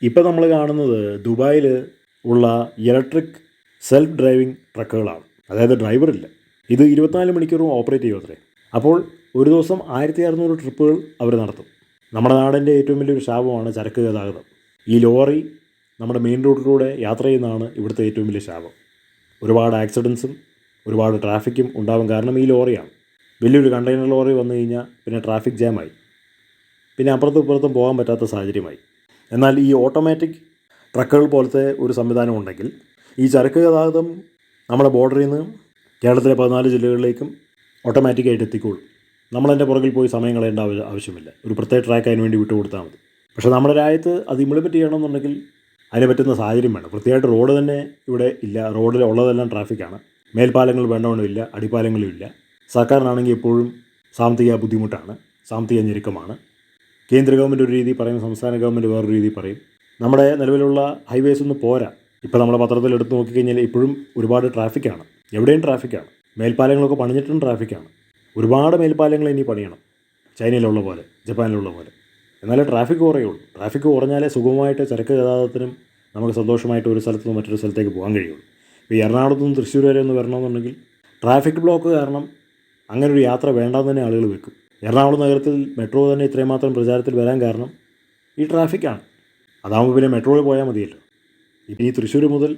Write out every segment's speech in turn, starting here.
ഇപ്പോൾ നമ്മൾ കാണുന്നത് ദുബായിൽ ഉള്ള ഇലക്ട്രിക് സെൽഫ് ഡ്രൈവിംഗ് ട്രക്കുകളാണ്. അതായത് ഡ്രൈവറില്ല. ഇത് 24 മണിക്കൂറും ഓപ്പറേറ്റ് ചെയ്യുമത്രേ. അപ്പോൾ ഒരു ദിവസം 1600 ട്രിപ്പുകൾ അവർ നടത്തും. നമ്മുടെ നാടിൻ്റെ ഏറ്റവും വലിയൊരു ശാപമാണ് ചരക്ക് ഗതാഗതം. ഈ ലോറി നമ്മുടെ മെയിൻ റോഡിലൂടെ യാത്ര ചെയ്യുന്നതാണ് ഇവിടുത്തെ ഏറ്റവും വലിയ ശാപം. ഒരുപാട് ആക്സിഡൻസും ഒരുപാട് ട്രാഫിക്കും ഉണ്ടാകും. കാരണം ഈ ലോറിയാണ്. വലിയൊരു കണ്ടെയ്നർ ലോറി വന്നു കഴിഞ്ഞാൽ പിന്നെ ട്രാഫിക് ജാമായി, പിന്നെ അപ്പുറത്തും ഇപ്പുറത്തും പോകാൻ പറ്റാത്ത സാഹചര്യമായി. എന്നാൽ ഈ ഓട്ടോമാറ്റിക് ട്രക്കുകൾ പോലത്തെ ഒരു സംവിധാനം ഉണ്ടെങ്കിൽ ഈ ചരക്ക് ഗതാഗതം നമ്മുടെ ബോർഡറിൽ നിന്ന് കേരളത്തിലെ 14 ജില്ലകളിലേക്കും ഓട്ടോമാറ്റിക്കായിട്ട് എത്തിക്കോളും. നമ്മളതിൻ്റെ പുറകിൽ പോയി സമയം കളയേണ്ട ആവശ്യമില്ല. ഒരു പ്രത്യേക ട്രാക്ക് അതിന് വേണ്ടി വിട്ടുകൊടുത്താൽ മതി. പക്ഷേ നമ്മുടെ രാജ്യത്ത് അത് ഇംപ്ലിമെൻറ്റ് ചെയ്യണമെന്നുണ്ടെങ്കിൽ അതിന് പറ്റുന്ന സാഹചര്യം വേണം. വൃത്തിയായിട്ട് റോഡ് തന്നെ ഇവിടെ ഇല്ല. റോഡിൽ ഉള്ളതെല്ലാം ട്രാഫിക്കാണ്. മേൽപ്പാലങ്ങൾ വേണ്ടവണ്ണമില്ല, അടിപ്പാലങ്ങളും ഇല്ല. സർക്കാരിനാണെങ്കിൽ എപ്പോഴും സാമ്പത്തിക ബുദ്ധിമുട്ടാണ്, സാമ്പത്തിക ഞെരുക്കമാണ്. കേന്ദ്ര ഗവൺമെൻറ് ഒരു രീതി പറയും, സംസ്ഥാന ഗവൺമെൻറ് വേറൊരു രീതി പറയും. നമ്മുടെ നിലവിലുള്ള ഹൈവേസ് ഒന്നും പോരാ. ഇപ്പോൾ നമ്മുടെ പത്രത്തിൽ എടുത്ത് നോക്കിക്കഴിഞ്ഞാൽ ഇപ്പോഴും ഒരുപാട് ട്രാഫിക്കാണ്. എവിടെയും ട്രാഫിക്കാണ്. മേൽപ്പാലങ്ങളൊക്കെ പണിഞ്ഞിട്ടും ട്രാഫിക്കാണ്. ഒരുപാട് മേൽപ്പാലങ്ങൾ ഇനി പണിയണം, ചൈനയിലുള്ള പോലെ, ജപ്പാനിലുള്ള പോലെ. എന്നാലേ ട്രാഫിക് കുറയുള്ളൂ. ട്രാഫിക് കുറഞ്ഞാലേ സുഗമമായിട്ട് ചരക്ക് ഗതാഗതത്തിനും നമുക്ക് സന്തോഷമായിട്ട് ഒരു സ്ഥലത്ത് നിന്ന് മറ്റൊരു സ്ഥലത്തേക്ക് പോകാൻ കഴിയുള്ളൂ. ഇപ്പോൾ ഈ എറണാകുളത്ത് നിന്ന് തൃശ്ശൂർ വരെ ഒന്ന് വരണമെന്നുണ്ടെങ്കിൽ ട്രാഫിക് ബ്ലോക്ക് കാരണം അങ്ങനൊരു യാത്ര വേണ്ടാന്ന് തന്നെ ആളുകൾ വെക്കും. എറണാകുളം നഗരത്തിൽ മെട്രോ തന്നെ ഇത്രയും മാത്രം പ്രചാരത്തിൽ വരാൻ കാരണം ഈ ട്രാഫിക്കാണ്. അതാകുമ്പോൾ പിന്നെ മെട്രോയിൽ പോയാൽ മതിയല്ലോ. ഈ തൃശ്ശൂർ മുതൽ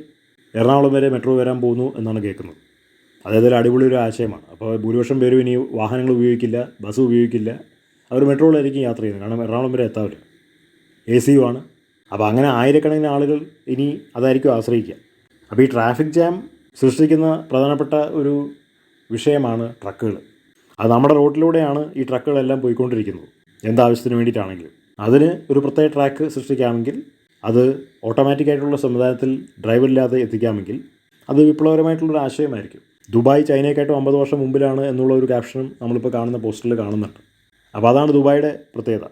എറണാകുളം വരെ മെട്രോ വരാൻ പോകുന്നു എന്നാണ് കേൾക്കുന്നത്. അതായത് അടിപൊളി ഒരു ആശയമാണ്. അപ്പോൾ ഭൂരിപക്ഷം പേരും ഇനി വാഹനങ്ങൾ ഉപയോഗിക്കില്ല, ബസ് ഉപയോഗിക്കില്ല. അവർ മെട്രോയിലായിരിക്കും യാത്ര ചെയ്യുന്നത്. കാരണം എറണാകുളം വരെ എത്താവില്ല, AC യുമാണ്. അപ്പോൾ അങ്ങനെ ആയിരക്കണക്കിന് ആളുകൾ ഇനി അതായിരിക്കും ആശ്രയിക്കുക. അപ്പോൾ ഈ ട്രാഫിക് ജാം സൃഷ്ടിക്കുന്ന പ്രധാനപ്പെട്ട ഒരു വിഷയമാണ് ട്രക്കുകൾ. അത് നമ്മുടെ റോഡിലൂടെയാണ് ഈ ട്രക്കുകളെല്ലാം പോയിക്കൊണ്ടിരിക്കുന്നത്. എന്താവശ്യത്തിന് വേണ്ടിയിട്ടാണെങ്കിലും അതിന് ഒരു പ്രത്യേക ട്രാക്ക് സൃഷ്ടിക്കാമെങ്കിൽ, അത് ഓട്ടോമാറ്റിക്കായിട്ടുള്ള സംവിധാനത്തിൽ ഡ്രൈവറില്ലാതെ എത്തിക്കാമെങ്കിൽ അത് വിപ്ലവകരമായിട്ടുള്ളൊരു ആശയമായിരിക്കും. ദുബായ് ചൈനയെക്കാട്ടും 50 വർഷം മുമ്പിലാണ് എന്നുള്ള ഒരു ക്യാപ്ഷനും നമ്മളിപ്പോൾ കാണുന്ന പോസ്റ്ററിൽ കാണുന്നുണ്ട്. അപ്പോൾ അതാണ് ദുബായിയുടെ പ്രത്യേകത.